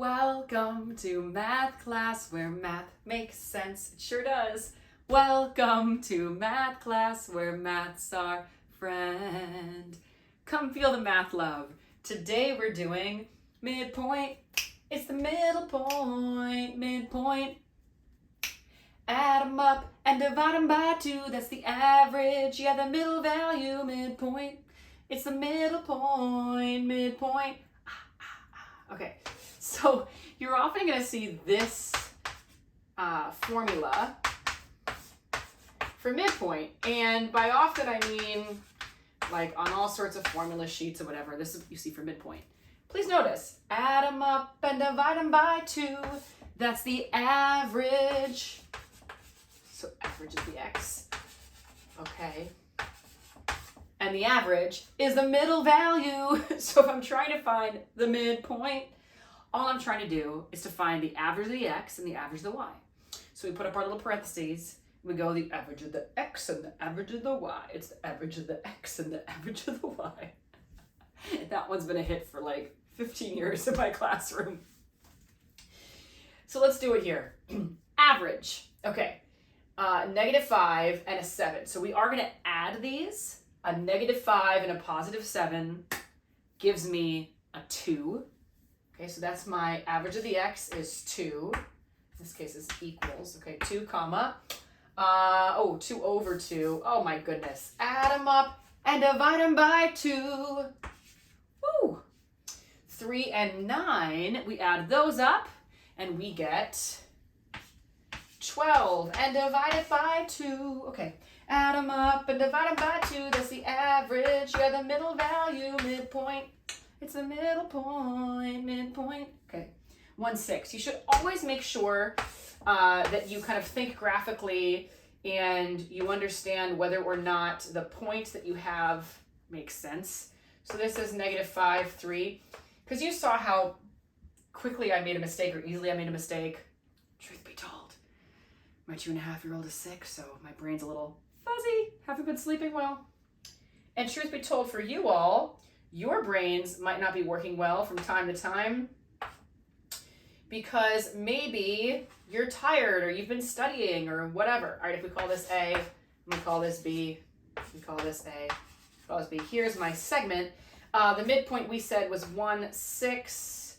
Welcome to math class where math makes sense. It sure does. Welcome to math class where math's our friend. Come feel the math love. Today we're doing midpoint. It's the middle point, midpoint. Add them up and divide them by 2. That's the average. Yeah, the middle value, midpoint. It's the middle point, midpoint. Okay, so you're often going to see this formula for midpoint. And by often, I mean like on all sorts of formula sheets or whatever. This is what you see for midpoint. Please notice, add them up and divide them by 2. That's the average. So average is the x. Okay. And the average is the middle value. So if I'm trying to find the midpoint, all I'm trying to do is to find the average of the x and the average of the y. So we put up our little parentheses. We go the average of the x and the average of the y. It's the average of the x and the average of the y. That one's been a hit for like 15 years in my classroom. So let's do it here. Average. Okay. -5 and a 7. So we are going to add these. A -5 and a +7 gives me a 2. Okay, so that's my average of the x is 2. In this case, it's equals. Okay, 2 comma. 2 over 2. Oh my goodness. Add them up and divide them by 2. Woo! 3 and 9. We add those up and we get 12 and divide it by 2. Okay. Add them up and divide them by 2. That's the average. Yeah, the middle value, midpoint. It's the middle point, midpoint. Okay, 1/6. You should always make sure that you kind of think graphically and you understand whether or not the point that you have makes sense. So this is -5, 3. Because you saw how quickly I made a mistake or easily I made a mistake. Truth be told, my 2.5-year-old is sick, so my brain's a little fuzzy. Haven't been sleeping well. And truth be told, for you all, your brains might not be working well from time to time because maybe you're tired or you've been studying or whatever. All right, if we call this A, I'm gonna call this B, we call this A, call this B. Here's my segment. The midpoint we said was 1/6.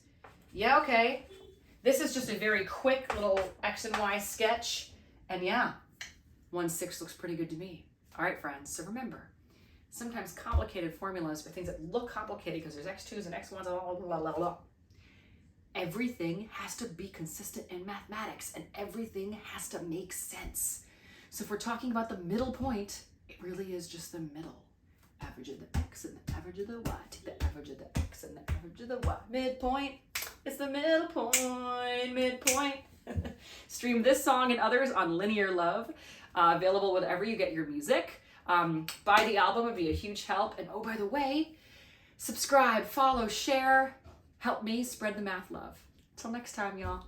Yeah, okay. This is just a very quick little X and Y sketch. And yeah, 1/6 looks pretty good to me. All right, friends, so remember, sometimes complicated formulas for things that look complicated because there's x2s and x1s, blah, blah, blah, blah. Everything has to be consistent in mathematics and everything has to make sense. So if we're talking about the middle point, it really is just the middle. Average of the x and the average of the y. Take the average of the x and the average of the y. Midpoint. It's the middle point, midpoint. Stream this song and others on Linear Love, available wherever you get your music. Buy the album would be a huge help. And oh, by the way, subscribe, follow, share. Help me spread the math love. Till next time, y'all.